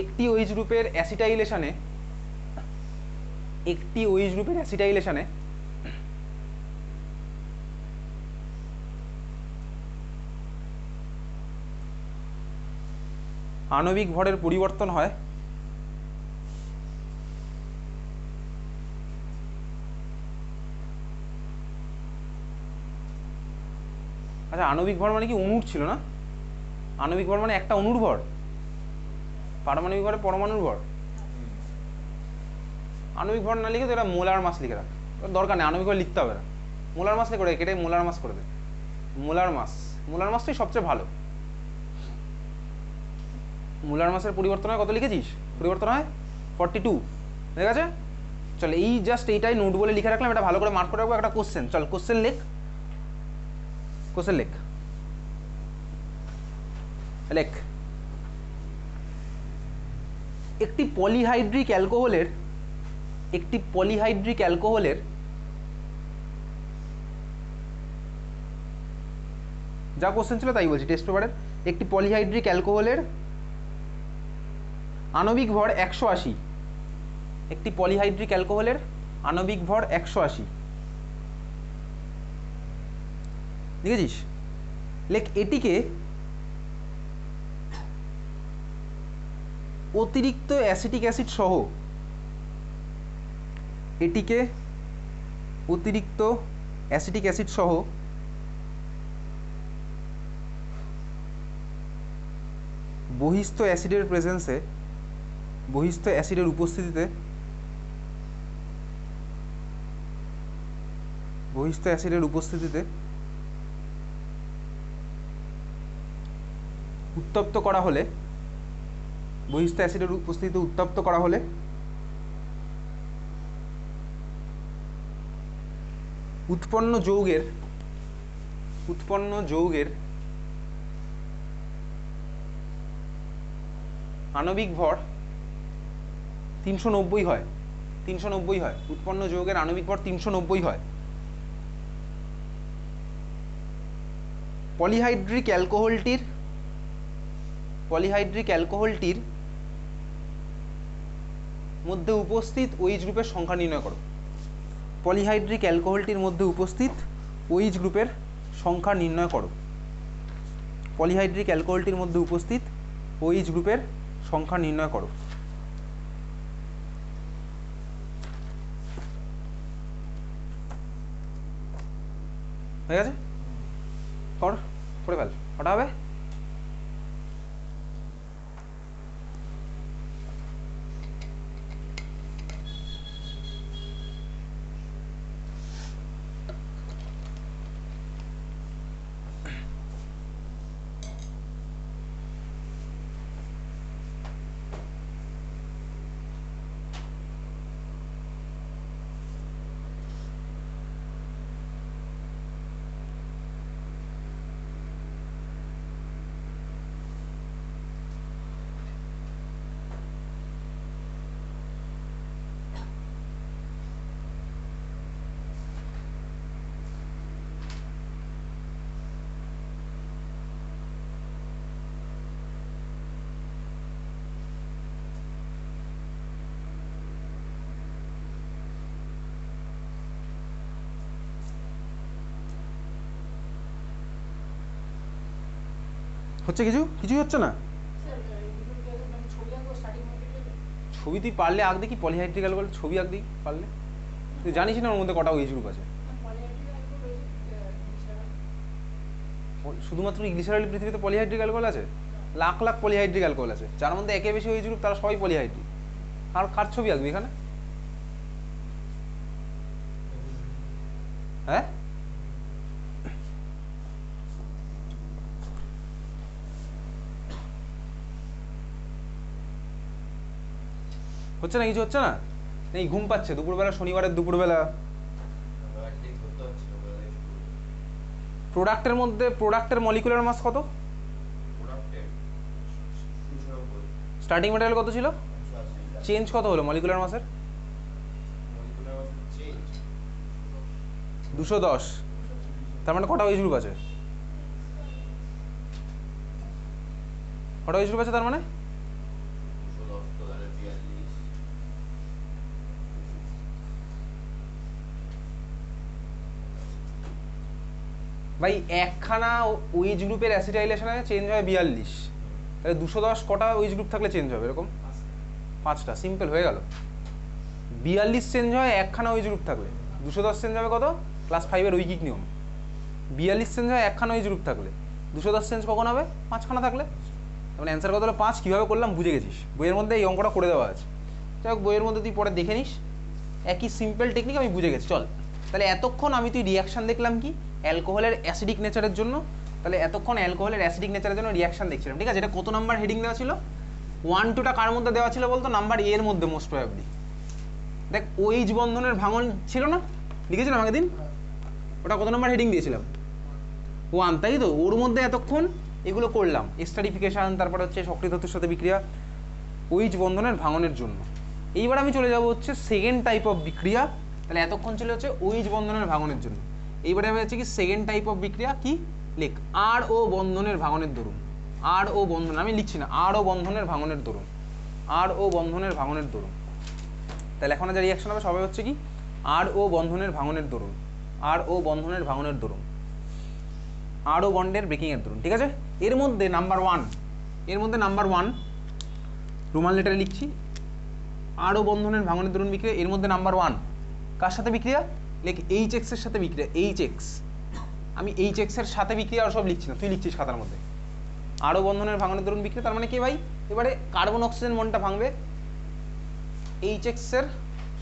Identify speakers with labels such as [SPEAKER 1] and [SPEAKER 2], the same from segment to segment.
[SPEAKER 1] একটি OH গ্রুপের অ্যাসিটাইলেশনে আণবিক ভরের পরিবর্তন হয় আচ্ছা, আণবিক ভর মানে কি অণুর ছিল না? আণবিক ভর মানে একটা অণুর ভর, পারমাণবিক ভরে পরমাণুর ভর। আণবিক ভর না লিখে তো এটা মোলার মাস লিখে রাখ, দরকার নেই আণবিক ভর লিখতে হবে না। মোলার মাস লিখে কেটে মোলার মাস করে দে। মোলার মাসটাই সবচেয়ে ভালো। মোলার মাসের পরিবর্তন হয় কত লিখেছিস? পরিবর্তন হয় 42, ঠিক আছে? চল এই জাস্ট এইটাই নোট বলে লিখে রাখলাম, এটা ভালো করে মার্ক করে রাখবো। একটা কোশ্চেন, চল কোশ্চেন লেখ, কোশ্চেন লেখ লেখ। একটি পলিহাইড্রিক অ্যালকোহলের যা কোশ্চেন ছিল তাই বলছি, টেস্ট পেপারের। একটি পলিহাইড্রিক অ্যালকোহলের আণবিক ভর 180। একটি পলিহাইড্রিক অ্যালকোহলের আণবিক ভর 180 দেখেছিস? লেখ এটিকে অতিরিক্ত অ্যাসিটিক অ্যাসিড সহ বহিস্থ অ্যাসিডের উপস্থিতিতে উত্তপ্ত করা হলে উৎপন্ন যৌগের আণবিক ভর 390 হয়। উৎপন্ন যৌগের আণবিক ভর 390 হয়। পলিহাইড্রিক অ্যালকোহলটির মধ্যে উপস্থিত OH গ্রুপের সংখ্যা নির্ণয় করো। পলিহাইড্রিক অ্যালকোহলটির মধ্যে উপস্থিত OH গ্রুপের সংখ্যা নির্ণয় করো। পলিহাইড্রিক অ্যালকোহলটির মধ্যে উপস্থিত OH গ্রুপের সংখ্যা নির্ণয় করো। হয়ে গেছে? করে ফেল, কটা হবে? হচ্ছে কিছুই হচ্ছে না। ছবি তুই পারলে আঁক দেখি, পলিহাইড্রিক অ্যালকোহল ছবি আঁক দেখি পারলে। তুই জানিস না ওর মধ্যে কটা OH গ্রুপ আছে? শুধুমাত্র গ্লিসারল পৃথিবীতে পলিহাইড্রিক অ্যালকোহল আছে? লাখ লাখ পলিহাইড্রিক অ্যালকোহল আছে, যার মধ্যে একে বেশি OH গ্রুপ, তারা সবাই পলিহাইড্রিক। আর কার ছবি আঁকবি এখানে? হ্যাঁ, হচ্ছে না, কিছু হচ্ছে না। এই ঘুম পাচ্ছে দুপুরবেলা, শনিবারের দুপুরবেলা। প্রোডাক্টের মলিকুলার মাস কত? স্টার্টিং ম্যাটেরিয়াল কত ছিল? চেঞ্জ কত হলো মলিকুলার মাসের? 210। তার মানে কটা OH গ্রুপ আছে? কটা OH গ্রুপ আছে তার মানে? ভাই একখানা ওইচ গ্রুপের অ্যাসিটাইলেশনে চেঞ্জ হয় 42, তাহলে 210 কটা ওইচ গ্রুপ থাকলে চেঞ্জ হবে এরকম? 5টা, সিম্পল হয়ে গেল। 42 চেঞ্জ হয় একখানা ওইচ গ্রুপ থাকলে, 210 চেঞ্জ হবে কত? ক্লাস 5-এর ঐকিক নিয়ম। 42 চেঞ্জ হয় একখানা ওইচ গ্রুপ থাকলে, 210 চেঞ্জ কখন হবে? 5খানা থাকলে। মানে অ্যান্সার কত হলো? 5। কীভাবে করলাম বুঝে গেছিস, বইয়ের মধ্যে এই অঙ্কটা করে দেওয়া আছে। যাই হোক, বইয়ের মধ্যে তুই পরে দেখে নিস, একই সিম্পল টেকনিক আমি বুঝে গেছি। চল তাহলে এতক্ষণ আমি তুই রিয়াকশান দেখলাম কি অ্যালকোহলের অ্যাসিডিক নেচারের জন্য, তাহলে এতক্ষণ অ্যালকোহলের অ্যাসিডিক নেচারের জন্য রিয়াকশান দেখছিলাম, ঠিক আছে? এটা কত নাম্বার হেডিং দেওয়া ছিল? 1-2টা কার মধ্যে দেওয়া ছিল বলতো? নাম্বার এ এর মধ্যে মোস্ট প্রবাবলি। দেখ ওইচ বন্ধনের ভাঙন ছিল না, লিখেছিলাম আগের দিন, ওটা কত নাম্বার হেডিং দিয়েছিলাম? 1, তাই তো? ওর মধ্যে এতক্ষণ এগুলো করলাম, এস্টারিফিকেশান, তারপর হচ্ছে সক্রিয় ধাতুর সাথে বিক্রিয়া ওইচ বন্ধনের ভাঙনের জন্য। এইবার আমি চলে যাব হচ্ছে সেকেন্ড টাইপ অফ বিক্রিয়া। তাহলে এতক্ষণ ছিল হচ্ছে ওইচ বন্ধনের ভাঙনের জন্য, এইবারে আমি হচ্ছে কি সেকেন্ড টাইপ অফ বিক্রিয়া কি লেখ? আর ও বন্ধনের ভাঙনের দরুন। আর ও বন্ধন আমি লিখছি না, আর ও বন্ধনের ভাঙনের দরুন, আর ও বন্ধনের ভাঙনের দরুন। তাহলে এখন যা রিয়াকশন হবে সবাই হচ্ছে কি আর ও বন্ধনের ভাঙনের দরুন, আর ও বন্ধনের ভাঙনের দরুন, আর ও বন্ডের ব্রেকিং এর দরুন, ঠিক আছে? এর মধ্যে নাম্বার 1, এর মধ্যে নাম্বার 1 রোমান লেটারে লিখছি, আর ও বন্ধনের ভাঙনের দরুন বিক্রিয়া। এর মধ্যে নাম্বার 1 কার সাথে বিক্রিয়া? লেখ HX এর সাথে বিক্রিয়া, HX। আমি HX এর সাথে বিক্রিয়া আর সব লিখছি না, তুই লিখছিস খাতার মধ্যে। আর ও বন্ধনের ভাঙনের দরুন বিক্রিয়া তার মানে কি ভাই? এবারে কার্বন অক্সিজেন বন্ডটা ভাঙবে HX এর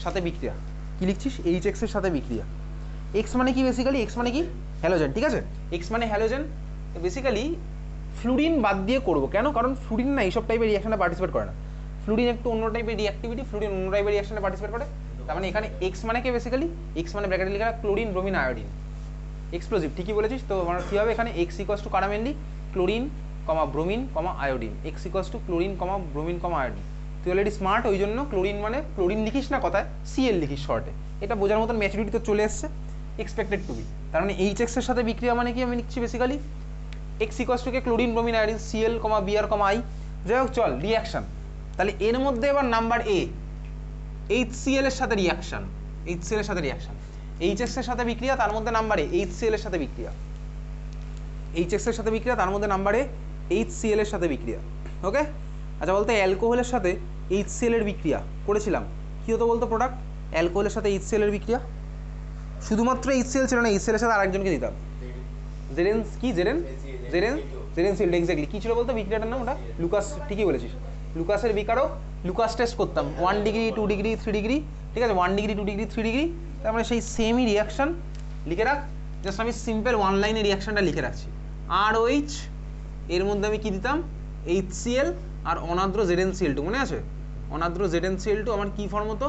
[SPEAKER 1] সাথে বিক্রিয়া। কি লিখছিস? HX এর সাথে বিক্রিয়া। X মানে কি বেসিক্যালি? X মানে কি? হ্যালোজেন, ঠিক আছে? X মানে হ্যালোজেন। বেসিক্যালি ফ্লুরিন বাদ দিয়ে করবো কেন? কারণ ফ্লুরিন না এইসব টাইপের রিয়াকশনে পার্টিসিপেট করে না। ফ্লুরিন একটু অন্য টাইপের রিঅ্যাক্টিভিটি, ফ্লুরিন অন্য টাইপের রিয়াকশনে পার্টিসিপেট করে। তার মানে এখানে X মানে কি বেসিক্যালি? X মানে ব্র্যাকেটে লেখা ক্লোরিন, ব্রোমিন, আয়োডিন, এক্সপ্লোজিভ। ঠিকই বলেছিস। তো আমার কী হবে এখানে? X ইকুয়ালস টু কারা mainly? Chlorine, bromine, iodine. X equals to chlorine, bromine, iodine. তুই অলরেডি স্মার্ট, ওই জন্য ক্লোরিন মানে ক্লোরিন লিখিস না কথায়, Cl লিখিস শর্টে। এটা বোঝার মতন ম্যাচুরিটি তো চলে এসছে, এক্সপেক্টেড টু বি। তার মানে HX এর সাথে বিক্রিয়া মানে কি আমি লিখছি basically X equals to K chlorine, bromine, iodine, Cl, Br, I। যাই হোক, চল রিয়াকশন। তাহলে এর মধ্যে এবার নাম্বার A HCl এর সাথে রিয়াকশন, HCl এর সাথে রিয়াকশন, HX এর সাথে বিক্রিয়া, তার মধ্যে নাম্বার A HCl এর সাথে বিক্রিয়া, HX এর সাথে বিক্রিয়া, তার মধ্যে নাম্বার A HCl এর সাথে বিক্রিয়া। ওকে, আচ্ছা বলতে অ্যালকোহলের সাথে HCl এর বিক্রিয়া করেছিলাম, কী হতো বলতো প্রোডাক্ট? অ্যালকোহলের সাথে HCl এর বিক্রিয়া, শুধুমাত্র HCl ছিল না, HCl এর সাথে আরেকজনকে দিতাম, জেরেন কি জেরেন জেরেন জেরেন সিল্ড। এক্স্যাক্টলি কী ছিল বলতো বিক্রিয়াটার নাম? ওটা লুকাস, ঠিকই বলেছিস, লুকাসের বিকারক। লুকাস টেস্ট করতাম 1 ডিগ্রি 2 ডিগ্রি 3 ডিগ্রি, ঠিক আছে? 1 ডিগ্রি 2 ডিগ্রি 3 ডিগ্রি, তার মানে সেই সেমই রিয়াকশান লিখে রাখ। জাস্ট আমি সিম্পল 1 লাইনে রিয়াকশানটা লিখে রাখছি। ROH এর মধ্যে আমি কি দিতাম? HCl আর অনাদ্র ZnCl2, মনে আছে? অনাদ্র ZnCl2 আমার কি ফর্ম হতো?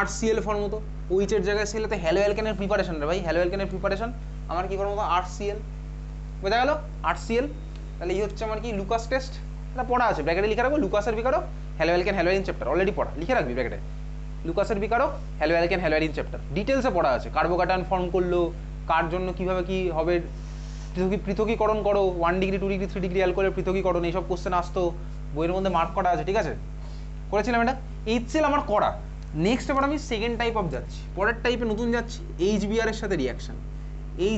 [SPEAKER 1] RCl ফর্ম হতো। OH এর জায়গায় CL, তো হ্যালো অ্যালকেনের প্রিপারেশন রে ভাই, হ্যালো অ্যালকেনের প্রিপারেশন আমার কি ফর্ম হতো? RCl। বোঝা গেল? RCl। তাহলে এই হচ্ছে আমার কি লুকাস টেস্ট, এটা পড়া আছে, ব্র্যাকেটে লিখে রাখবো লুকাসের বিকারক, haloalkane, haloarene chapter already পড়া, লিখে রাখবি ব্র্যাকেটে লুকাসের বিকারক, haloalkane, haloarene chapter ডিটেলসে পড়া আছে। কার্বোকাটায়ন ফর্ম করলো, কার জন্য কীভাবে কী হবে, পৃথকীকরণ করো, 1 ডিগ্রি 2 ডিগ্রি 3 ডিগ্রি অ্যালকোহলের পৃথকীকরণ, এইসব কোশ্চেন আসতো, বইয়ের মধ্যে মার্ক করা আছে, ঠিক আছে? করেছিলাম এটা। HCl আমার করা। নেক্সট এবার আমি সেকেন্ড টাইপ অফ যাচ্ছি, পরের টাইপে নতুন যাচ্ছি, HBr এর সাথে রিয়াকশন,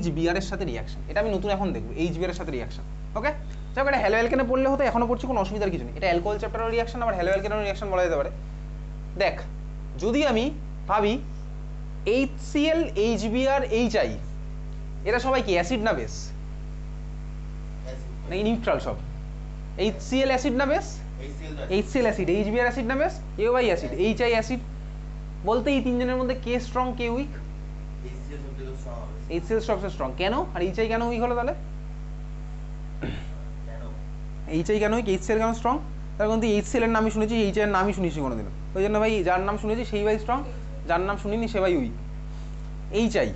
[SPEAKER 1] HBr এর সাথে রিয়াকশন, এটা আমি নতুন এখন দেখবো, HBr এর সাথে রিয়াকশন। ওকে, যাক এটা হ্যালো অ্যালকেনে পড়লে হতো, এখনো পড়ছি, কোনো অসুবিধার কিছু নেই। এটা অ্যালকোহল চ্যাপ্টারের রিয়াকশন, আবার হ্যালো অ্যালকেনের রিয়াকশন বলা যেতে পারে। দেখ, যদি আমি ভাবি HCl, HBr, HI এরা সবাই কি অ্যাসিড না বেস? নাকি নিউট্রাল সব? HCl অ্যাসিড না base? HCl acid. HBr acid না base? AOI acid, HI acid. বলতে এই তিনজনের মধ্যে কে স্ট্রং, কে উইক? HCl সবচেয়ে স্ট্রং। কেন? আর HI কেন উইক হলো তাহলে? HI কেন উইক, HCl কেন স্ট্রং? তার কিন্তু HCl এর নামই শুনেছি, HI এর নামই শুনিস কোনোদিন, ওই জন্য ভাই যার নাম শুনেছি সেই ভাই স্ট্রং, যার নাম শুনিনি সে ভাই উইক। HI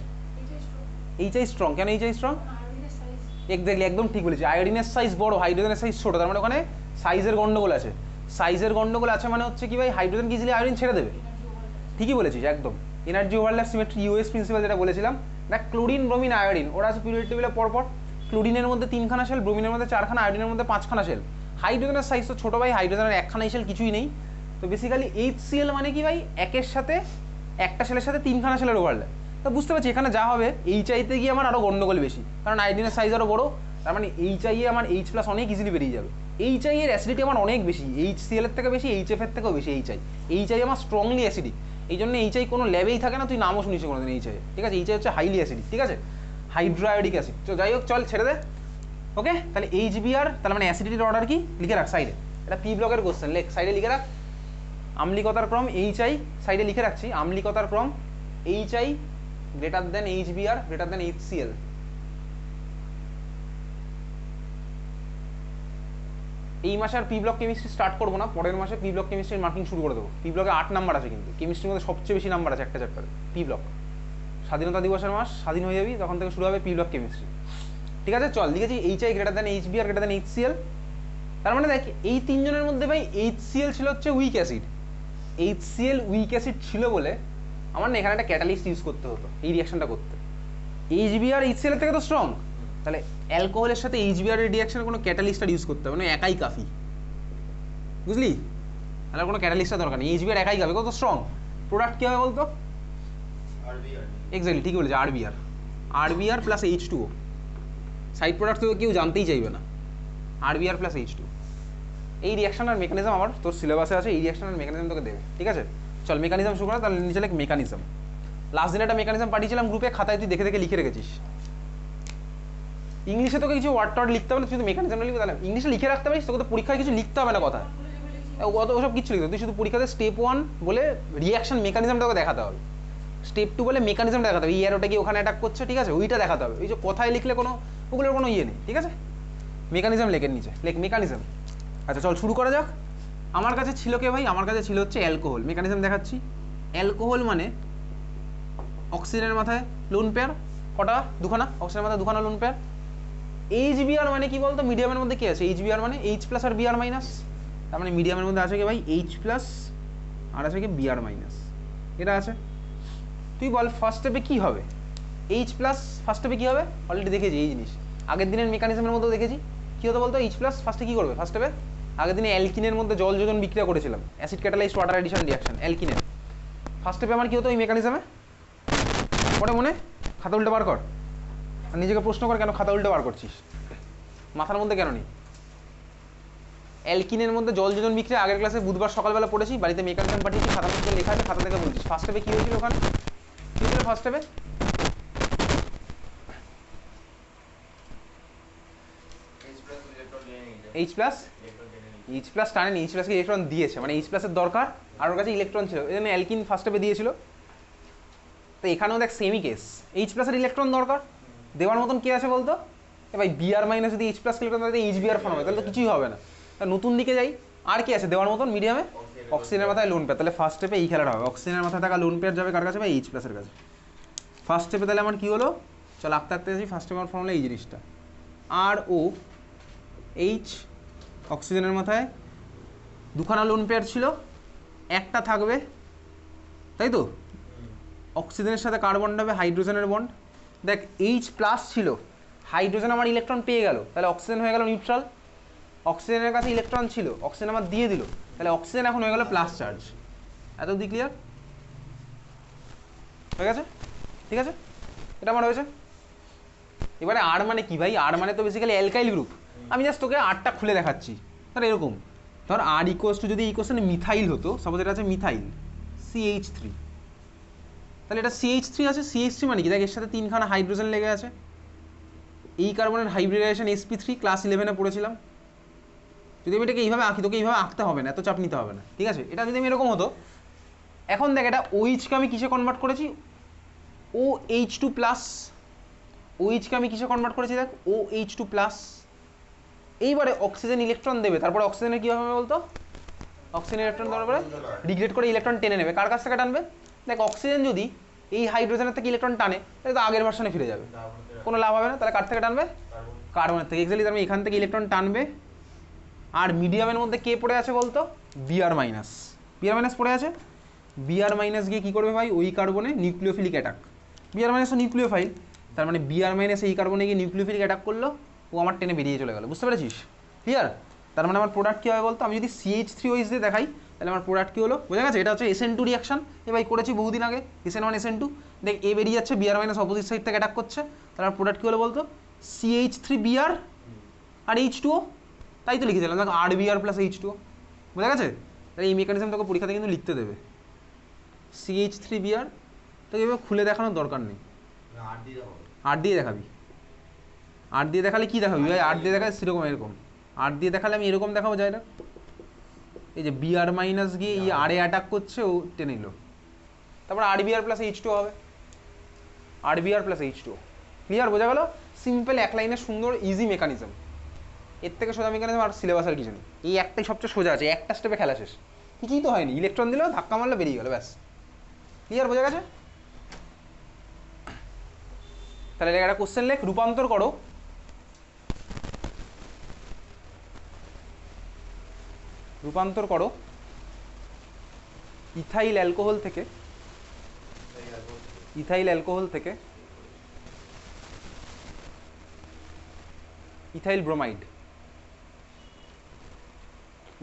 [SPEAKER 1] strong. কেন HI স্ট্রং? এক্স্যাক্টলি, একদম ঠিক বলেছি। আয়োডিনের সাইজ বড়, হাইড্রোজেনের সাইজ ছোট, তার মানে ওখানে সাইজের গন্ডগোল আছে। সাইজের গন্ডগোল আছে মানে হচ্ছে কি ভাই, হাইড্রোজেন ইজিলি আয়োডিন ছেড়ে দেবে। ঠিকই বলেছিস একদম। Energy overlap symmetry, US principal যেটা বলেছিলাম না, ক্লোরিন, ব্রোমিন, আয়োডিন ওরা আছে পিরিয়ড টেবিলে পরপর। ক্লোরিনের মধ্যে 3খানা সেল, ব্রোমিনের মধ্যে 4খানা, আয়োডিনের মধ্যে 5খানা সেল। হাইড্রোজেনের সাইজ তো ছোটো ভাই, হাইড্রোজেনের 1খানাই সেল, কিছুই নেই। তো বেসিক্যালি HCl মানে কি ভাই, একের সাথে একটা সেলের সাথে 3খানা সেলের ওভারল্যাপ। তা বুঝতে পারছি এখানে যা হবে এইচআইতে গিয়ে আমার আরও গন্ডগোল বেশি, কারণ আয়োডিনের সাইজ আরও বড়ো, তার মানে এইচআই এ আমার এইচ প্লাস অনেক ইজিলি বেরিয়ে যাবে। এইচআই এর অ্যাসিডিটি আমার অনেক বেশি, এইচসিএল এর থেকে বেশি, এইচএফ এর থেকেও বেশি এইচআই আমার স্ট্রংলি অ্যাসিডিক, এই জন্য এইচআই কোনো ল্যাবেই থাকে না, তুই নামও শুনিস কোনোদিন এইচআই, ঠিক আছে? এইচআই হচ্ছে হাইলি অ্যাসিডিক, ঠিক আছে, হাইড্রোআয়োডিক অ্যাসিড। তো যাই হোক চল ছেড়ে দে, ওকে। তাহলে এইচবিআর, তাহলে মানে অ্যাসিডিটির অর্ডার কি লিখে রাখ সাইডে, এটা পি ব্লকের কোশ্চেন, লেখ সাইডে লিখে রাখ। আম্লিকতার ক্রম এইচআই, সাইডে লিখে রাখছি আম্লিকতার ক্রম HI greater than HBR greater than HCL. এই মাসে আর পি ব্লক কেমিস্ট্রি স্টার্ট করবো না, পরের মাসে পি ব্লক কেমিস্ট্রির মার্কিং শুরু করে দেবো। পি ব্লকে 8 নাম্বার আছে, কিন্তু কেমিস্ট্রির মধ্যে সবচেয়ে বেশি নাম্বার আছে একটা চ্যাপ্টারে, পি ব্লক। স্বাধীনতা দিবসের মাস, স্বাধীন হয়ে যাবি, তখন থেকে শুরু হবে পি ব্লক কেমিস্ট্রি, ঠিক আছে? চল লিখেছি HI greater than HBR greater than HCL. তার মানে দেখ এই তিনজনের মধ্যে ভাই এইচসিএল ছিল হচ্ছে week acid, HCL week acid ছিল বলে আমার না এখানে একটা ক্যাটালিস্ট ইউজ করতে হতো এই রিয়াকশনটা করতে। এইচবিআর এইচসিএল এর থেকে তো স্ট্রং, তাহলে অ্যালকোহলের সাথে এইচবিআর এর রিয়াকশনে কোনো ক্যাটালিস্ট ইউজ করতে হবে না, একাই কাফি, বুঝলি? তাহলে কোনো ক্যাটালিস্টের দরকার নেই, এইচবিআর একাই কাফি, কত স্ট্রং। প্রোডাক্ট কী হবে বলতো? এক্স্যাক্টলি ঠিকই বলেছে, RBR plus H2O। Side product তো কেউ জানতেই চাইবে না, আরবিআর প্লাস H2O। এই রিয়াকশন আর মেকানিজম আমার তোর সিলেবাসে আছে, এই রিয়াকশন আর মেকানিজম তোকে দেবে, ঠিক আছে? চল মেকানিজম শুরু করা, তাহলে নিচে লেখ মেকানিজম। লাস্ট দিন একটা মেকানিজম পাঠিয়েছিলাম গ্রুপে, খাতায় তুই দেখে দেখে লিখে রেখেছিস। ইংলিশে তোকে কিছু ওয়ার্ড টওয়ার্ড লিখতে হবে না, তুই শুধু মেকানিজম লিখবি, তাহলে ইংলিশে লিখে রাখতে পারিস, তোকে তো পরীক্ষায় কিছু লিখতে হবে না কথা, ওসব কিছু লিখতে, তুই শুধু পরীক্ষাতে স্টেপ 1 বলে রিয়াকশন মেকানিজমটাকে দেখাতে হবে, স্টেপ 2 বলে মেকানিজমটা দেখাতে হবে, ইয়ারোটা কি ওখানে অ্যাটাক করছে, ঠিক আছে, ওইটা দেখাতে হবে। এই যে কথায় লিখলে কোনো ওগুলোর কোনো ইয়ে নেই, ঠিক আছে? মেকানিজম লেখের নিচে লেখ মেকানিজম। আচ্ছা চল শুরু করা যাক। আমার কাছে ছিল কে ভাই? আমার কাছে ছিল হচ্ছে অ্যালকোহল। মেকানিজম দেখাচ্ছি। অ্যালকোহল মানে অক্সিজেনের মাথায় লোন পেয়ার, কটা? দুখানা, অক্সিজেনের মাথায় দুখানা লোন পেয়ার। এইচবিআর মানে কি বলতো? মিডিয়ামের মধ্যে কি আছে? এইচবিআর মানে এইচ প্লাস আর বিআর মাইনাস, তার মানে মিডিয়ামের মধ্যে আছে কি ভাই? এইচ প্লাস আর আছে কি বিআর মাইনাস, এটা আছে। তুই বল ফার্স্ট স্টেপে কি হবে? এইচ প্লাস ফার্স্ট স্টেপে কি হবে? অলরেডি দেখেছি এই জিনিস, আগের দিনের মেকানিজমের মধ্যেও দেখেছি। কি হতো বলতো? এইচ প্লাস ফার্স্টে কি করবে? ফার্স্ট স্টেপে আগের দিনে অ্যালকিনের মধ্যে জল যোজন বিক্রিয়া করেছিলাম, acid catalysed water addition reaction অ্যালকিনের। ফার্স্ট স্টেপে আমার কি হতো এই মেকানিজমে? পরে মনে খাতা উল্টে বার কর, আর নিজেকে প্রশ্ন কর কেন খাতা উল্টে বার করছিস, মাথার মধ্যে কেন নেই? অ্যালকিনের মধ্যে জল যোজন বিক্রিয়া আগের ক্লাসে বুধবার সকালবেলা পড়েছি, বাড়িতে মেকানিজম পাঠিয়েছি, খাতার মধ্যে লেখা আছে, খাতা থেকে বলছিস। ফার্স্ট স্টেপে কি হয়েছিল ওখানে? কি হয়েছিল ফার্স্ট স্টেপে? এইচ প্লাস টানেনি, এইচ প্লাসকে ইলেকট্রন দিয়েছে, মানে এইচ প্লাসের দরকার আর ওর কাছে ইলেকট্রন ছিল, এই জন্য অ্যালকিন ফার্স্ট স্টেপে দিয়েছিল। তো এখানেও দেখ সেমই কেস, এইচ প্লাসের ইলেকট্রন দরকার, দেওয়ার মতন কে আছে বলতো? এ ভাই বিআর মাইনাস যদি এইচ প্লাস ইলেকট্রন দেয় এইচ বিআর ফর্ম হবে, তাহলে তো কিছুই হবে না। তা নতুন দিকে যাই, আর কি আছে দেওয়ার মতন মিডিয়ামে? অক্সিজেনের মাথায় লোন পেয়ার, তাহলে ফার্স্ট স্টেপে এই খেলাটা হবে। অক্সিজেনের মাথায় থাকা লোন পেয়ার যাবে কার কাছে? ভাই এইচ প্লাসের কাছে। ফার্স্ট স্টেপে তাহলে আমার কি হলো? চল আঁকতে আঁকতে আসি। ফার্স্ট স্টেপের ফর্মুলা এই জিনিসটা, আর ও এইচ, অক্সিজেনের মাথায় দুখানা লোন পেয়ার ছিল, একটা থাকবে, তাই তো? অক্সিজেনের সাথে কার বন্ড হবে? হাইড্রোজেনের বন্ড। দেখ এইচ প্লাস ছিল, হাইড্রোজেন আমার ইলেকট্রন পেয়ে গেল, তাহলে অক্সিজেন হয়ে গেল নিউট্রাল। অক্সিজেনের কাছে ইলেকট্রন ছিল, অক্সিজেন আমার দিয়ে দিল, তাহলে অক্সিজেন এখন হয়ে গেল প্লাস চার্জ। এত দি ক্লিয়ার হয়ে গেছে? ঠিক আছে, এটা আমার হয়েছে। এবারে আর মানে কি ভাই? আর মানে তো বেসিক্যালি অ্যালকাইল গ্রুপ। আমি জাস্ট তোকে আরটা খুলে দেখাচ্ছি। ধর এরকম, ধর আর ইকুয়ালস টু যদি এই কোশ্চেনে মিথাইল হতো, সাপোজ এটা আছে মিথাইল CH3, তাহলে এটা CH3 আছে। CH3 মানে কি? দেখ এর সাথে তিনখানা হাইড্রোজেন লেগে আছে, এই কার্বনের হাইব্রিডাইজেশন sp3 ক্লাস 11-এ পড়েছিলাম। যদি আমি এটাকে এইভাবে আঁকি, তোকে এইভাবে আঁকতে হবে না, এত চাপ নিতে হবে না, ঠিক আছে? এটা যদি আমি এরকম হতো, এখন দেখ এটা OH-কে আমি কিসে কনভার্ট করেছি? OH2 plus. OH-কে আমি কিসে কনভার্ট করেছি? দেখ OH2 প্লাস। এইবারে অক্সিজেন ইলেকট্রন দেবে, তারপরে অক্সিজেনের কী হবে বলতো? অক্সিজেন ইলেকট্রন দেওয়ার পরে ডিগ্রেড করে ইলেকট্রন টেনে নেবে, কার কাছ থেকে টানবে? দেখ অক্সিজেন যদি এই হাইড্রোজেনের থেকে ইলেকট্রন টানে, তাহলে তো আগের ভার্সনে ফিরে যাবে, কোনো লাভ হবে না। তাহলে কার থেকে টানবে? কার্বনের থেকে। এক্স্যাক্টলি, তার মানে এখান থেকে ইলেকট্রন টানবে। আর মিডিয়ামের মধ্যে কে পড়ে আছে বলতো? BR minus. বিআর মাইনাস পড়ে আছে, বিআর মাইনাস গিয়ে কী করবে ভাই? ওই কার্বনে নিউক্লিওফিলিক অ্যাটাক। বিআর মাইনাস তো নিউক্লিওফাইল, তার মানে বিআর মাইনাস এই কার্বনে গিয়ে নিউক্লিওফিলিক অ্যাটাক করলো, ও আমার টেনে বেরিয়ে চলে গেল। বুঝতে পেরেছিস? ক্লিয়ার? তার মানে আমার প্রোডাক্ট কী হবে বলতো? আমি যদি CH3OH দিয়ে দেখাই, তাহলে আমার প্রোডাক্ট কী হলো, বোঝা গেছে? এটা হচ্ছে SN2 রিয়াকশন, এ ভাই করেছি বহুদিন আগে, SN1 SN2, দেখ এ বেরিয়ে যাচ্ছে, বিআর মাইনাস অপোজিট সাইড থেকে অ্যাটাক করছে, তাহলে আমার প্রোডাক্ট কী হলো বলতো, CH3Br আর H2O, তাই তো লিখেছিলাম দেখ, RBr প্লাস H2O, বোঝা গেছে? তাহলে এই মেকানিজম তোকে পরীক্ষাতে কিন্তু লিখতে দেবে। CH3Br তোকে এভাবে খুলে দেখানোর দরকার নেই, আর দিয়ে দেখাবি, আর দিয়ে দেখালে কী দেখাবি ভাই? আর দিয়ে দেখালে সেরকম এরকম, আর দিয়ে দেখালে আমি এরকম দেখাবো, যায় না? এই যে বিআর মাইনাস গিয়ে এই আরে অ্যাটাক করছে, ও টেনে নিল, তারপর RBr প্লাস H2O হবে, RBr প্লাস H2O। ক্লিয়ার? বোঝা গেল? সিম্পল এক লাইনের সুন্দর ইজি মেকানিজম, এর থেকে সোজা মেকানিজম আর সিলেবাস আর কিছু নেই, এই একটাই সবচেয়ে সোজা আছে, একটা স্টেপে খেলা শেষ, কিছুই তো হয়নি, ইলেকট্রন দিলেও ধাক্কা মারলে বেরিয়ে গেল, ব্যাস। ক্লিয়ার? বোঝা গেছে? তাহলে একটা কোশ্চেন লেখ, রূপান্তর করো ইথাইল অ্যালকোহল থেকে ইথাইল ব্রোমাইড,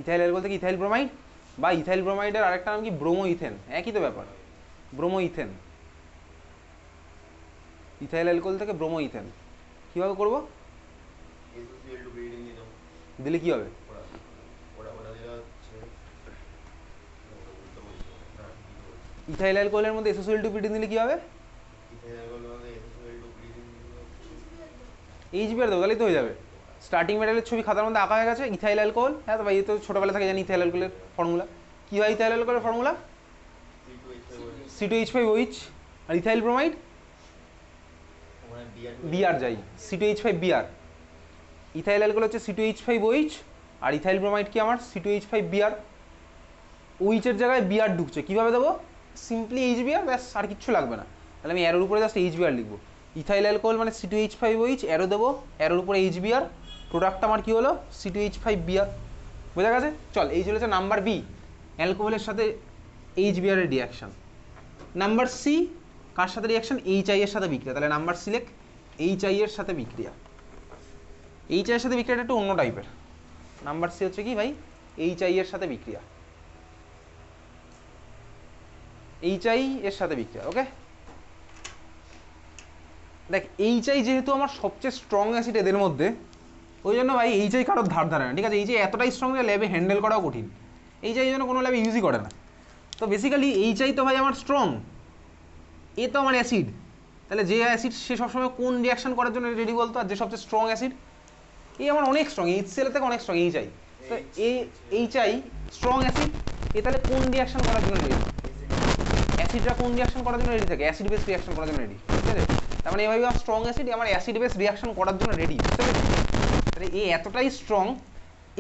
[SPEAKER 1] ইথাইল অ্যালকোহল থেকে ইথাইল ব্রোমাইড, বা ইথাইল ব্রোমাইডের আরেকটা নাম কি, ব্রোমো ইথেন, একই তো ব্যাপার, ব্রোমো ইথেন, ইথাইল অ্যালকোহল থেকে ব্রোমো ইথেন। কীভাবে করবো? দিলে কি হবে? ইথাইল অ্যালকোহলের মধ্যে SO2 দিলে কি হবে? HBr দেবো, তাহলেই তো হয়ে যাবে। স্টার্টিং মেটালের ছবি খাতার মধ্যে আঁকা হয়ে গেছে, ইথাইল অ্যালকোহল, হ্যাঁ তো ভাই এই তো ছোটোবেলা থেকে জানি ইথাইল অ্যালকোহলের ফর্মুলা। কী হয় ইথাইল অ্যালকোহলের ফর্মুলা? C2H5OH, আর ইথাইল ব্রোমাইড Br যাই, C2H5Br, ইথাইল অ্যালকোহল হচ্ছে C2H5OH, আর ইথাইল ব্রোমাইড কি আমার C2H5Br, OH এর জায়গায় Br ঢুকছে, কীভাবে দেবো? সিম্পলি HBr, ব্যাস, আর কিচ্ছু লাগবে না। তাহলে আমি অ্যারোর উপরে জাস্ট HBr লিখবো, ইথাইল অ্যালকোহল মানে C2H5OH, অ্যারো দেবো, অ্যারোর উপরে HBr, প্রোডাক্ট আমার কী হলো? C2H5Br। বোঝা গেছে? চল, এই চলেছে নাম্বার বি, অ্যালকোহলের সাথে HBr এর রিয়াকশান। নাম্বার সি, কার সাথে রিয়াকশান? HI এর সাথে বিক্রিয়া। তাহলে নাম্বার সি লেখ, HI এর সাথে বিক্রিয়া। HI এর সাথে বিক্রিয়াটা একটু অন্য টাইপের। নাম্বার সি হচ্ছে কি ভাই? HI এর সাথে বিক্রিয়া, HI এর সাথে বিক্রিয়া। ওকে, দেখ HI যেহেতু আমার সবচেয়ে স্ট্রং অ্যাসিড এদের মধ্যে, ওই জন্য ভাই HI কারোর ধার ধারে না, ঠিক আছে? HI এতটাই স্ট্রং যে ল্যাবে হ্যান্ডেল করাও কঠিন, HI জন্য কোনো ল্যাবে ইউজই করে না। তো বেসিক্যালি HI তো ভাই আমার স্ট্রং, এ তো আমার অ্যাসিড, তাহলে যে অ্যাসিড সে সবসময় কোন রিয়াকশন করার জন্য রেডি বলতো? আর যে সবচেয়ে স্ট্রং অ্যাসিড, এই আমার অনেক স্ট্রং, HCl থেকে অনেক স্ট্রং HI, তো HI স্ট্রং অ্যাসিড, এ তাহলে কোন রিয়াকশন করার জন্য রেডি? অ্যাসিডরা কোন রিয়াকশন করার জন্য রেডি থাকে? অ্যাসিড বেস রিয়াকশন করার জন্য রেডি, ঠিক আছে? তার মানে এভাবে স্ট্রং অ্যাসিড আমার অ্যাসিড বেস রিয়াকশন করার জন্য রেডি, বুঝতে পেরেছি? তাহলে এ এতটাই স্ট্রং,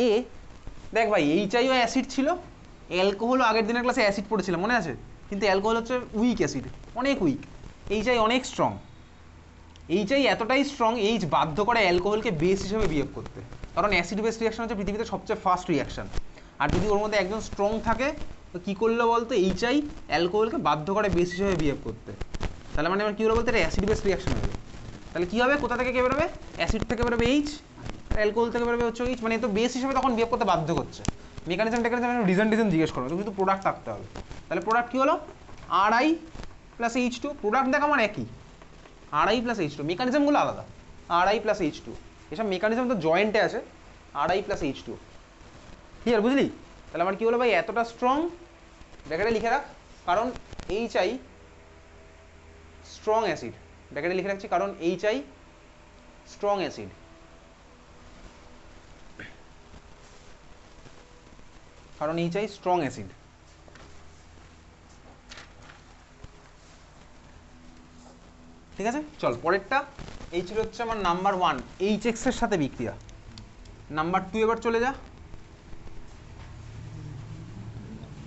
[SPEAKER 1] এ দেখ ভাই HIও অ্যাসিড ছিল, অ্যালকোহলও আগের দিনের ক্লাসে অ্যাসিড পড়েছিলাম, মনে আছে? কিন্তু অ্যালকোহল হচ্ছে উইক অ্যাসিড, অনেক উইক, HI অনেক স্ট্রং। HI এতটাই স্ট্রং, H বাধ্য করে অ্যালকোহলকে বেস হিসেবে বিহেভ করতে, কারণ অ্যাসিড বেস রিয়াকশন হচ্ছে পৃথিবীতে সবচেয়ে ফাস্ট রিয়াকশন। আর যদি ওর মধ্যে একজন স্ট্রং থাকে, তো কী করলো বলতো? HI অ্যালকোহলকে বাধ্য করে বেস হিসেবে বিহেভ করতে। তাহলে মানে আমার কী হলো বলতে? এটা অ্যাসিড বেস রিয়াকশন হবে। তাহলে কী হবে? কোথা থেকে কে বেরোবে? অ্যাসিড থেকে বেরোবে H, আর অ্যালকোহল থেকে বেরোবে হচ্ছে H, মানে তো বেস হিসেবে তখন বিহেভ করতে বাধ্য করছে। মেকানিজম রিজন জিজ্ঞেস করো, তো কিন্তু প্রোডাক্ট থাকতে হবে। তাহলে প্রোডাক্ট কী হলো? RI প্লাস H2, প্রোডাক্ট দেখ আমার একই, RI প্লাস H2, মেকানিজমগুলো আলাদা, RI প্লাস H2, এসব মেকানিজম তো জয়েন্টে আছে, RI প্লাস H2। ক্লিয়ার? বুঝলি? তাহলে আমার কী হলো ভাই? এতটা স্ট্রং, ব্র্যাকেটে লিখে রাখ, কারণ HI স্ট্রং অ্যাসিড, ব্র্যাকেটে লিখে রাখছি, কারণ HI স্ট্রং অ্যাসিড। কারণ HI স্ট্রং অ্যাসিড। ঠিক আছে, চল পরেরটা। এই ছিল হচ্ছে আমার নাম্বার 1, HX এর সাথে বিক্রিয়া। নাম্বার 2 এবার চলে যা,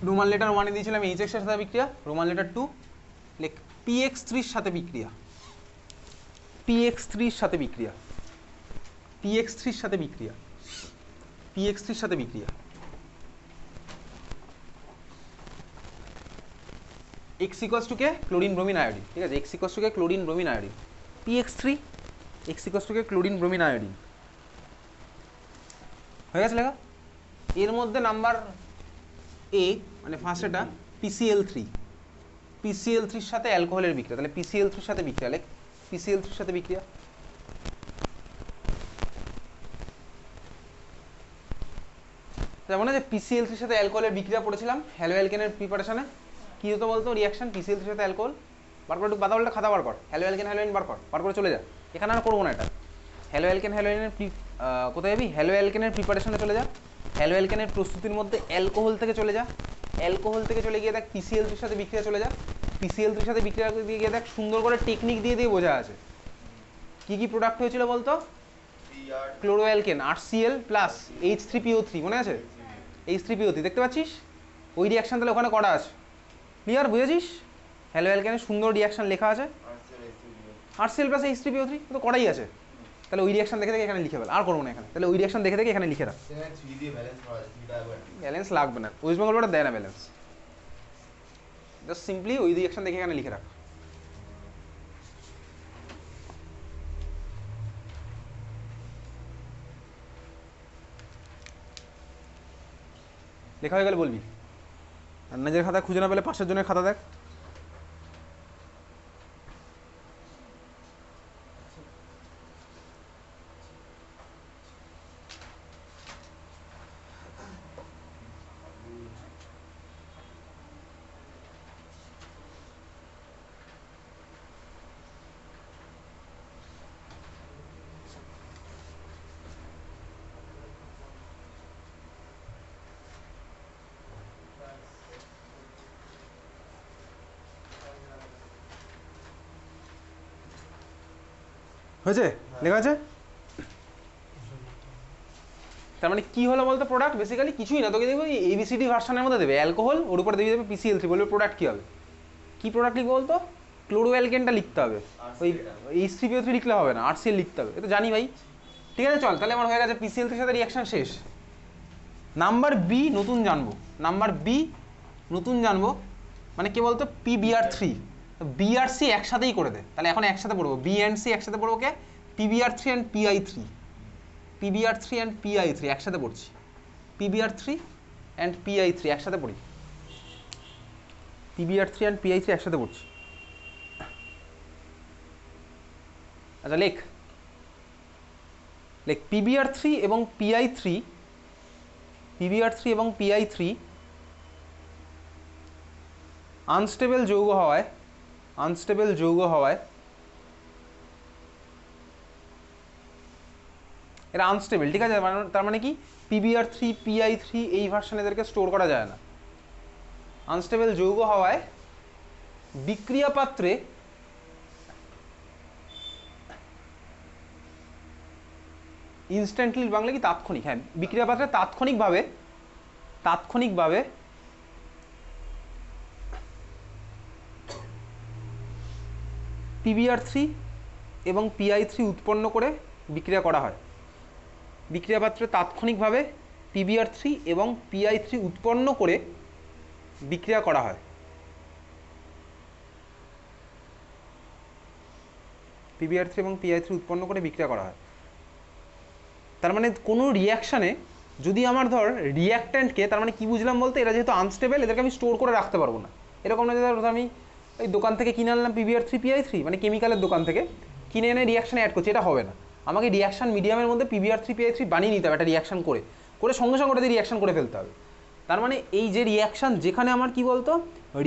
[SPEAKER 1] রোমান লেটার 1 এ দিয়েছিলাম HX এর সাথে বিক্রিয়া, রোমান লেটার 2 লেখ PX3 এর সাথে বিক্রিয়া, PX3 এর সাথে বিক্রিয়া, PX3 এর সাথে বিক্রিয়া, PX3 এর সাথে বিক্রিয়া। X equals to K? Chlorine bromine iodine, ঠিক আছে? X equals to K? Chlorine bromine iodine, PX3, X equals to K? Chlorine bromine iodine. হয়ে গেছে লেখা? এর মধ্যে নাম্বার এ মানে ফার্স্ট এটা PCl3, PCl3 সাথে অ্যালকোহলের বিক্রিয়া, তাহলে PCl3 সাথে বিক্রিয়া, লেখ PCl3 সাথে বিক্রিয়া। যেমন যে PCl3 সাথে অ্যালকোহলের বিক্রিয়া পড়েছিলাম হ্যালো অ্যালকেনের প্রিপারেশনে, কি হতো বলতো রিয়াকশন PCl3 সাথে অ্যালকোহল, বার করে একটু বাদা বলটা খাতা বার কর, হ্যালো অ্যালকেন হ্যালোইন বার করে চলে যা, এখানে আর করবো না এটা। হ্যালো অ্যালকেন হ্যালোইনের কোথায় যাবি, হ্যালো অ্যালকেনের প্রিপারেশনে চলে যা, হ্যালো অ্যালকেনের প্রস্তুতির মধ্যে অ্যালকোহল থেকে চলে যা, অ্যালকোহল থেকে চলে গিয়ে দেখ PCl3 সাথে বিক্রিয়া চলে যা, PCl3 সাথে বিক্রিয়া দিয়ে গিয়ে দেখ সুন্দর করে টেকনিক দিয়ে দিয়ে বোঝা আছে কি কি প্রোডাক্ট হয়েছিল বলতো, chloro alkane RCl plus H3PO3, মনে আছে H3PO3 দেখতে পাচ্ছিস, ওই রিয়াকশন তাহলে ওখানে করা আছে, ক্লিয়ার বুঝেছিস, হ্যালো অ্যালকেনের সুন্দর রিয়াকশন লেখা আছে RCl প্লাস H3PO3 তো করাই আছে, তাহলে ওই রিয়াকশন দেখে দেখে এখানে লিখে ফেল, আর করবো না এখানে, তাহলে ওই রিয়াকশন দেখে দেখে এখানে লিখে রাখ, ব্যালেন্স লাগবে না, ওয়েস্ট বেঙ্গল বোর্ডে দেয় না ব্যালেন্স, জাস্ট সিম্পলি ওই রিয়াকশন দেখে এখানে লিখে রাখ। লেখা হয়ে গেলে বলবি, আর নিজের খাতা খুঁজে না পেলে পাশের জনের খাতা দেখ। হয়েছে, লেখা আছে, তার মানে কি হলো বলতো প্রোডাক্ট, বেসিক্যালি কিছুই না, তোকে দেখবো ABCD ভার্সনের মধ্যে দেবে অ্যালকোহল, ওর উপরে দিয়ে দেবে PCl3, বলবে প্রোডাক্ট কি হবে, কি প্রোডাক্ট লিখবো বলতো, ক্লোরো অ্যালকেনটা লিখতে হবে, ওই H3PO3 লিখলে হবে না, RCl লিখতে হবে, এটা জানি ভাই, ঠিক আছে চল, তাহলে আমার হয়ে গেছে PCl3 সাথে রিয়াকশন শেষ। নাম্বার বি নতুন জানবো, নাম্বার বি নতুন জানবো, মানে কি বলতো PBr3, BRC একসাথেই করে দে, তাহলে এখন একসাথে পড়বো, B and C একসাথে পড়বো, কে PBr3 and PI3, PBr3 and PI3 একসাথে পড়ছি, PBr3 and PI3 একসাথে পড়ি, PBr3 and PI3 একসাথে পড়ছি। আচ্ছা লেখ লেখ PBr3 এবং PI3, PBr3 এবং PI3 আনস্টেবল যৌগ হওয়ায়, আনস্টেবল যৌগ হওয়ায়, এরা আনস্টেবল, ঠিক আছে, তার মানে কি PBr3 PI3 এই ভার্সন এদেরকে স্টোর করা যায় না, আনস্টেবল যৌগ হওয়ায় বিক্রিয়া পাত্রে ইনস্ট্যান্টলি, বাংলা কি তাৎক্ষণিক, হ্যাঁ বিক্রিয়া পাত্রে তাৎক্ষণিকভাবে, তাৎক্ষণিকভাবে PBr3 এবং PI3 উৎপন্ন করে বিক্রিয়া করা হয়, বিক্রিয়া পাত্রে তাৎক্ষণিকভাবে PBr3 এবং PI3 উৎপন্ন করে বিক্রিয়া করা হয়, PBr3 এবং PI3 উৎপন্ন করে বিক্রিয়া করা হয়, তার মানে কোনো রিয়াকশানে যদি আমার ধর রিয়াক্ট্যান্টকে, তার মানে কি বুঝলাম বলতে, এরা যেহেতু আনস্টেবল এদেরকে আমি স্টোর করে রাখতে পারবো না, এরকম না যে ধর আমি এই দোকান থেকে কিনে আনলাম PBr3 PI3, মানে কেমিক্যালের দোকান থেকে কিনে এনে রিয়াকশানে অ্যাড করছি, এটা হবে না, আমাকে রিয়াকশান মিডিয়ামের মধ্যে PBr3 PI3 বানিয়ে নিতে হবে, একটা রিয়াকশান করে করে সঙ্গে সঙ্গে ওটাতে রিয়াকশান করে ফেলতে হবে, তার মানে এই যে রিয়াকশান যেখানে আমার কি বলতো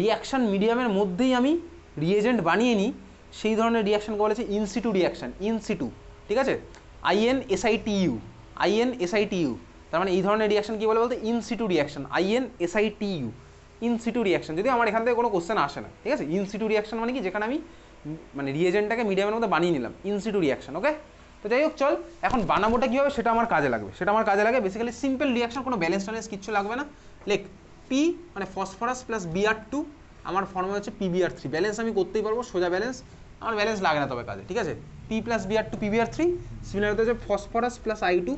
[SPEAKER 1] রিয়াকশান মিডিয়ামের মধ্যেই আমি রিয়েজেন্ট বানিয়ে নিই, সেই ধরনের রিয়াকশানকে বলেছে ইনসিটু রিয়াকশান, ইনসিটু, ঠিক আছে, INSITU, INSITU, তার মানে এই ধরনের রিয়াকশন কি বলে বলতে in situ reaction, INSITU, in situ reaction, যদি আমার এখান থেকে কোনো কোশ্চেন আসে না, ঠিক আছে, ইনসিটু রিয়াকশন মানে কি, যেখানে আমি মানে রিয়েজেন্টটাকে মিডিয়ামের মধ্যে বানিয়ে নিলাম, ইনসিটু রিয়াকশন, ওকে। তো যাই হোক চল, এখন বানাবোটা কী হবে সেটা আমার কাজে লাগবে, সেটা আমার কাজে লাগে, বেসিক্যালি সিম্পল রিয়াকশন, কোনো ব্যালেন্স ট্যালেন্স কিচ্ছু লাগবে না, লেখ P মানে ফসফরাস প্লাস Br2, আমার ফর্মুলা হচ্ছে PBr3, ব্যালেন্স আমি করতেই পারবো, সোজা ব্যালেন্স, আমার ব্যালেন্স লাগে না তবে কাজে, ঠিক আছে, P plus Br2 PBr3, similar হচ্ছে ফসফরাস প্লাস I2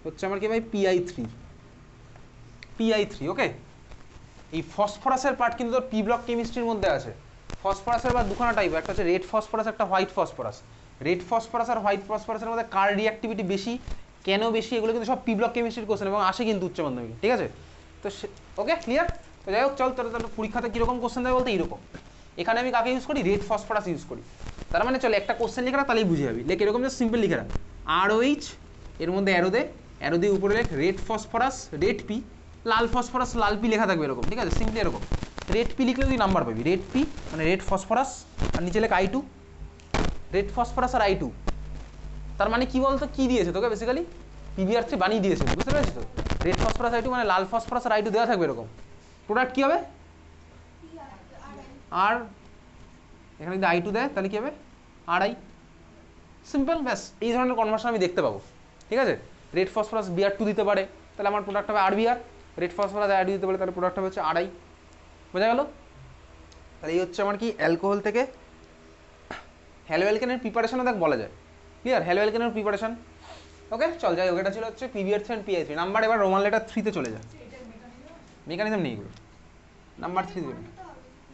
[SPEAKER 1] হচ্ছে আমার কি ভাই PI3, PI3, ওকে। এই ফসফরাসের পার্ট কিন্তু তোর পি ব্লক কেমিস্ট্রির মধ্যে আছে, ফসফরাসের বা দুখানা টাইপ, একটা হচ্ছে রেড ফসফরাস, একটা হোয়াইট ফসফরাস, রেড ফসফরাস আর হোয়াইট ফসফরাসের মধ্যে কার রিঅ্যাক্টিভিটি বেশি, কেন বেশি, এগুলো কিন্তু সব পি ব্লক কেমিস্ট্রির কোশ্চেন এবং আসে কিন্তু উচ্চ মাধ্যমিকে, ঠিক আছে। তো ওকে ক্লিয়ার। তো যাই হোক চল, তোর পরীক্ষাতে কীরকম কোশ্চেন দেয় বলতে এইরকম। এখানে আমি কাকে ইউজ করি, রেড ফসফরাস ইউজ করি। তার মানে চল একটা কোশ্চেন লিখে রাখ, তাহলেই বুঝে যাবি। লেখ এরকম জাস্ট সিম্পল লিখে রাখ, ROH এর মধ্যে অ্যারো দিয়ে উপরে লেখ রেড ফসফরাস রেড পি, লাল ফসফরাস লাল পি লেখা থাকবে এরকম, ঠিক আছে, সিম্পলি এরকম। রেড পি লিখলে তুই নাম্বার পাবি, রেড পি মানে রেড ফসফরাস, আর নিচে লেখ I2, রেড ফসফরাস আর I2। তার মানে কি বলতো, কি দিয়েছে তোকে বেসিক্যালি PBr3 বানিয়ে দিয়েছে, বুঝতে পেরেছিস তো? রেড ফসফরাস I2 মানে লাল ফসফরাস আর I2 দেওয়া থাকবে এরকম। প্রোডাক্ট কি হবে, আর এখানে যদি I2 দেয় তাহলে কি হবে, RI। সিম্পল, ব্যাস এই ধরনের কনভার্সন আমি দেখতে পাবো, ঠিক আছে। রেড ফসফরাস Br2 দিতে পারে, তাহলে আমার প্রোডাক্ট হবে RBr। রেড ফসফরাস I2 দিতে পারে, তাহলে প্রোডাক্ট হবে হচ্ছে RI। বোঝা গেল? তাহলে এই হচ্ছে আমার কি অ্যালকোহল থেকে হ্যালো অ্যালকেনের প্রিপারেশনও দেখ বলা যায়। ক্লিয়ার, হ্যালো অ্যালকেনের প্রিপারেশন। ওকে চল যাই হোক, এটা ছিল হচ্ছে PBr3 অ্যান্ড PI3 নাম্বার। এবার রোমান লেটার 3-তে চলে যায়। মেকানিজম নেই এগুলো, নাম্বার 3 দেবে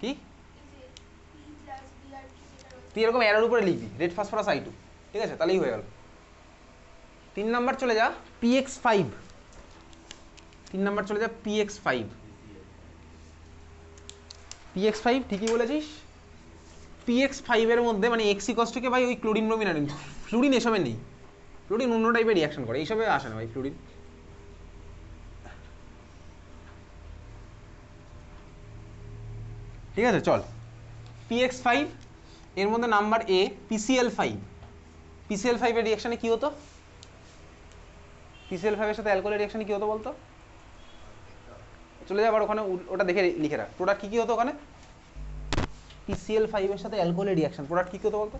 [SPEAKER 1] কি, তুই এরকম অ্যারোর উপরে লিখবি রেড ফসফরাস I2, ঠিক আছে, তাহলেই হয়ে গেল। 3 নাম্বার চলে যা PX5, 3 নাম্বার চলে যা PX5। PX5 ঠিকই বলেছিস, PX5 এর মধ্যে মানে এক্সিকস্টিকে ভাই ওই ক্লোরিন ব্রোমিন আনিন, ফ্লুরিন এসবে নেই। ফ্লুরিন অন্য টাইপের রিয়াকশন করে, এইসবে আসে না ভাই ফ্লুরিন। ঠিক আছে চল, PX5 এর মধ্যে নাম্বার A PCl5। PCl5 এর রিয়াকশনে কি হতো, PCl5 এর সাথে অ্যালকোহলের রিয়াকশনে কি হতো বলতো? চলে যাবার ওখানে, ওটা দেখে লিখে রাখ। প্রোডাক্ট কি কি হতো ওখানে, PCl5 এর সাথে অ্যালকোহলের রিয়াকশন, প্রোডাক্ট কি কি হতো বলতো?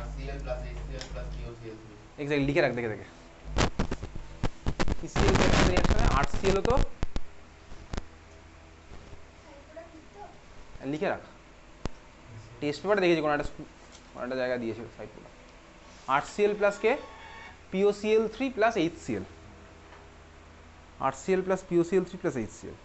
[SPEAKER 2] RCl + HCl + COCl3।
[SPEAKER 1] এক্স্যাক্টলি লিখে রাখ, দেখে দেখে। PCl এর সাথে রিয়াকশনে RCl হতো, লিখে রাখ, টেস্ট পেপারে দেখেছি কোনো একটা জায়গা দিয়েছিল সাইড পুরো। RCl + কে POCl3 + HCl, RCl + POCl3 + HCl।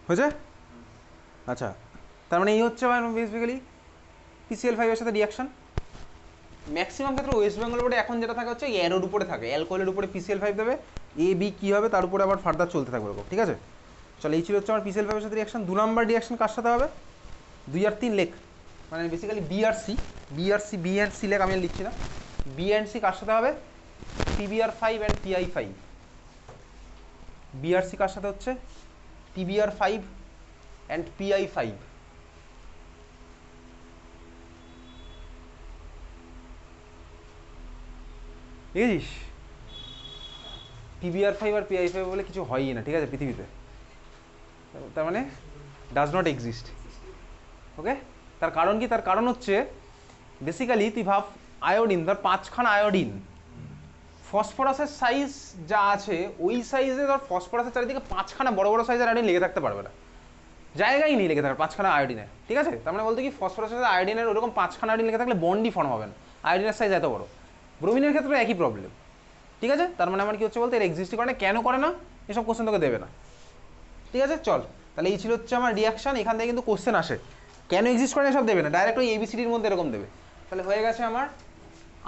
[SPEAKER 1] হয়েছে? আচ্ছা, তার মানে এই হচ্ছে বেসিক্যালি PCl5 এর সাথে রিয়াকশন। ম্যাক্সিমাম ক্ষেত্রে ওয়েস্ট বেঙ্গল বোর্ডে এখন যেটা থাকে হচ্ছে অ্যারোর উপরে থাকে, অ্যালকোহলের উপরে PCl5 দেবে, A B কী হবে তার উপরে আবার ফার্দার চলতে থাকবে এরকম, ঠিক আছে। চলো এই ছিল হচ্ছে আমার PCl5 এর সাথে রিয়াকশন। 2 নাম্বার রিয়াকশন কার সাথে হবে, 2 আর 3 লেখ, মানে বেসিক্যালি B আর C, B and C লেখ, আমি আর লিখছি না। B and C কার সাথে হবে, PBr5 and PI5। B আর C কার সাথে হচ্ছে, PBr5 and PI5। বুঝেছিস, PBr5 আর PI5 বলে কিছু হয়ই না, ঠিক আছে, পৃথিবীতে। তার মানে ডাজ নট এক্সিস্ট। ওকে, তার কারণ কি, তার কারণ হচ্ছে বেসিক্যালি তুই ভাব আয়োডিন, ধর 5খানা আয়োডিন, ফসফরাসের সাইজ যা আছে ওই সাইজে ধর ফসফরাসের চারিদিকে 5খানা বড় বড় সাইজের আয়োডিন লেগে থাকতে পারবে না, জায়গায় নেই লেগে থাকার 5খানা আয়োডিনের, ঠিক আছে। তার মানে বলতে কি ফসফরাসের সাথে আয়োডিনের ওরকম 5খানা আয়োডিন লেগে থাকলে বন্ডই ফর্ম হবে না, আয়োডিনের সাইজ এত বড়। ব্রোমিনের ক্ষেত্রে একই প্রবলেম, ঠিক আছে। তার মানে আমার কি হচ্ছে বলতে, এর এক্সিস্টই করে না, কেন করে না এসব কোশ্চেন তোকে দেবে না, ঠিক আছে। চল তাহলে এই ছিল হচ্ছে আমার রিয়াকশন। এখান থেকে কিন্তু কোশ্চেন আসে, কেন এক্সিস্ট করে না এসব দেবে না, ডাইরেক্ট ওই ABCDর মধ্যে এরকম দেবে। তাহলে হয়ে গেছে আমার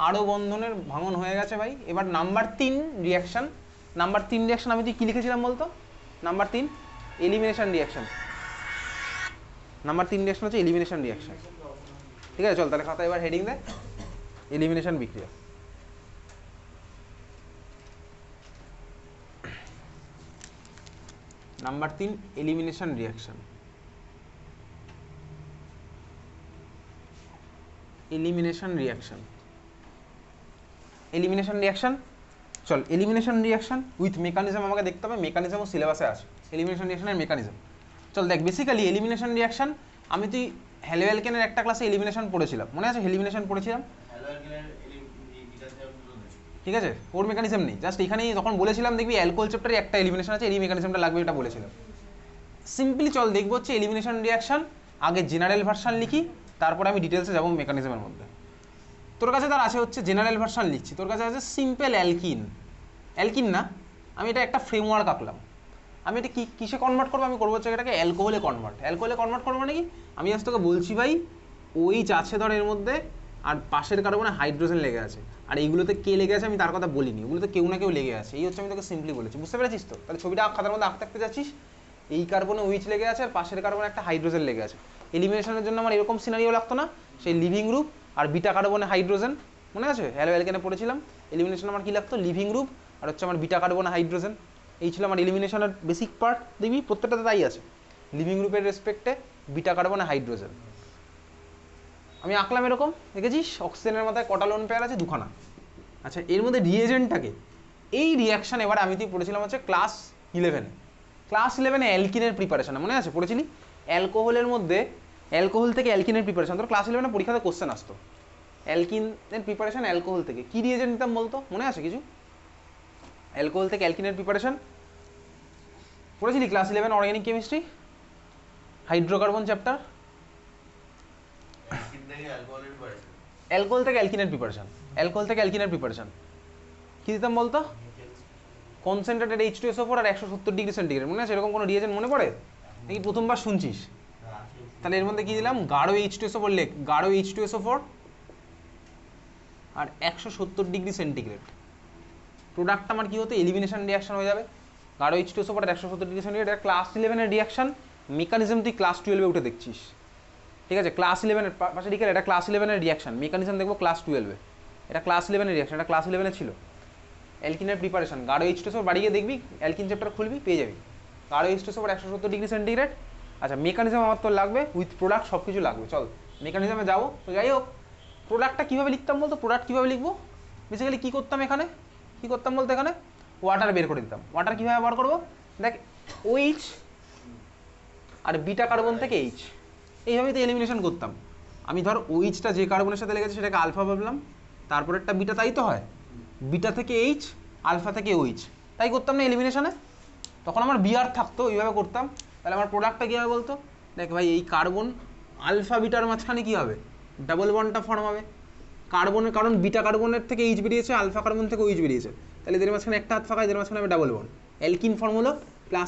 [SPEAKER 1] আরও বন্ধনের ভাঙন হয়ে গেছে ভাই। এবার নাম্বার 3 রিয়াকশন, নাম্বার 3 রিয়াকশন আমি তুই কী লিখেছিলাম বলতো, number 3 elimination reaction. Number 3 reaction হচ্ছে এলিমিনেশন রিয়াকশন, ঠিক আছে। চল তাহলে খাতা এবার হেডিং দে, এলিমিনেশন বিক্রিয়া। Number 3 elimination reaction. Elimination reaction, elimination reaction. চল এলিমিনেশন রিয়াকশন উইথ মেকানিজম আমাকে দেখতে হবে, মেকানিজমও সিলেবাসে আছে, এলিমিনেশন রিয়াকশনের মেকানিজম। চল দেখ, বেসিক্যালি এলিমিনেশন রিয়াকশন আমি তুই হ্যালো অ্যালকেনের একটা ক্লাসে এলিমিনেশন পড়েছিলাম, মনে আছে এলিমিনেশন পড়েছিলাম। ঠিক আছে, ওর মেকানিজম নেই, জাস্ট এখানেই তখন বলেছিলাম দেখবি অ্যালকোহল চ্যাপ্টারে একটা এলিমিনেশন আছে, এই মেকানিজমটা লাগবে, এটা বলেছিলাম। সিম্পলি চল দেখবো হচ্ছে এলিমিনেশন রিয়াকশন, আগে জেনারেল ভার্সান লিখি, তারপরে আমি ডিটেলসে যাবো মেকানিজমের মধ্যে। তোর কাছে তার আছে হচ্ছে জেনারেল ভার্সান লিখছি, তোর কাছে আছে সিম্পল অ্যালকিন, অ্যালকিন না, আমি এটা একটা ফ্রেমওয়ার্ক আঁকলাম। আমি এটা কিসে কনভার্ট করবো, আমি করবো হচ্ছে এটাকে অ্যালকোহলে কনভার্ট। অ্যালকোহলে কনভার্ট করবো মানে কি, আমি আজ তোকে বলছি ভাই ওইচ আছে ধর এর মধ্যে, আর পাশের কার্বনে হাইড্রোজেন লেগে আছে, আর এইগুলোতে কে লেগে আছে আমি তার কথা বলিনি, ওগুলোতে কেউ না কেউ লেগে আছে, এই হচ্ছে আমি তোকে সিম্পলি বলেছি, বুঝতে পেরেছিস তো? তাহলে ছবিটা খাতার মধ্যে আঁকতে আঁকতে যাচ্ছিস, এই কার্বনে ওইচ লেগে আছে আর পাশের কার্বনে একটা হাইড্রোজেন লেগে আছে। এলিমিনেশনের জন্য আমার এরকম সিনারিও লাগতো না, সেই লিভিং গ্রুপ আর বিটা কার্বনে হাইড্রোজেন, মনে আছে হ্যালো অ্যালকেনে পড়েছিলাম, এলিমিনেশন আমার কি লাগতো, লিভিং গ্রুপ আর হচ্ছে আমার বিটা কার্বনে হাইড্রোজেন, এই ছিল আমার এলিমিনেশনের বেসিক পার্ট। দেখবি প্রত্যেকটাতে তাই আছে, লিভিং গ্রুপের রেসপেক্টে বিটা কার্বনে হাইড্রোজেন। আমি আঁকলাম এরকম, দেখেছিস অক্সিজেনের মাথায় কটা লোন পেয়ার আছে, দুখানা। আচ্ছা, এর মধ্যে রিয়েজেন্টটাকে, এই রিয়াকশন এবার আমি তুই পড়েছিলাম হচ্ছে ক্লাস 11-এ, ক্লাস 11-এ অ্যালকিনের প্রিপারেশন, মনে আছে পড়েছিলি? অ্যালকোহলের মধ্যে, অ্যালকোহল থেকে অ্যালকিনের প্রিপারেশন, তোর ক্লাস 11-এ পরীক্ষাতে কোশ্চেন আসতো অ্যালকিনের প্রিপারেশন অ্যালকোহল থেকে, কি রিয়েজেন্ট নিতাম বলতো, মনে আছে কিছু? অ্যালকোহল থেকে অ্যালকিনের প্রিপারেশন পড়েছিলি class 11 organic chemistry, hydrocarbon chapter. Alcohol থেকে অ্যালকিনের প্রিপারেশন, অ্যালকোহল থেকে অ্যালকিনের প্রিপারেশন কি দিতাম বলতো? কনসেন্ট্রেটেড H2SO4 আর 170 ডিগ্রি সেন্টিগ্রেড, মনে আছে এরকম কোনো রিয়েজেন্ট মনে পড়ে নাকি প্রথমবার শুনছিস? তাহলে এর মধ্যে কি দিলাম, গাঢ় H2SO4 লেখ, গাঢ় H2SO4 আর 170 ডিগ্রি সেন্টিগ্রেড, প্রোডাক্টটা আমার কি হতো, এলিমিনেশন রিয়াকশন হয়ে যাবে, গাঢ় H2SO4 আর 170 ডিগ্রি সেন্টিগ্রেড। এটা ক্লাস 11-এর রিয়াকশন, মেকানিজম তুই ক্লাস 12-এ উঠে দেখছিস, ঠিক আছে? ক্লাস 11-এর পাশে লিখে এটা ক্লাস 11-এর রিয়াকশন, মেকানিজম দেখবো ক্লাস 12-এ, এটা ক্লাস 11-এর রিয়াকশন, এটা ক্লাস 11-এ ছিল। অ্যালকিনের প্রিপারেশন, গাঢ় H2SO4 বাড়ি গিয়ে দেখবি, অ্যালকিন চ্যাপ্টার খুলবি পেয়ে যাবি, গাঢ় H2SO4 170 ডিগ্রি সেন্টিগ্রেড। আচ্ছা, মেকানিজম আমার তোর লাগবে, উইথ প্রোডাক্ট সব কিছু লাগবে, চল মেকানিজমে যাবো। তো যাই হোক, প্রোডাক্টটা কীভাবে লিখতাম বলতো, প্রোডাক্ট কীভাবে লিখবো, বেসিক্যালি কী করতাম এখানে, কী করতাম বলতো, এখানে ওয়াটার বের করে দিতাম। ওয়াটার কীভাবে বার করবো, দেখ OH আর বিটা কার্বন থেকে H, এইভাবেই তো এলিমিনেশন করতাম। আমি ধর OH-টা যে কার্বনের সাথে লেগেছে সেটাকে আলফা ভাবলাম, তারপরেরটা বিটা, তাই তো হয়, বিটা থেকে H, আলফা থেকে OH, তাই করতাম না এলিমিনেশনে? তখন আমার বিআর থাকতো, এইভাবে করতাম। তাহলে আমার প্রোডাক্টটা কী হবে বলতো, দেখ ভাই এই কার্বন আলফা বিটার মাঝখানে কী হবে, ডাবল বন্ডটা ফর্ম হবে কার্বনের, কারণ বিটা কার্বনের থেকে H বেরিয়েছে, আলফা কার্বন থেকে OH বেরিয়েছে, তাহলে এদের মাঝখানে একটা হাত ফাঁকা, এদের মাঝখানে হবে ডাবল বন্ড, অ্যালকিন ফর্ম হলো।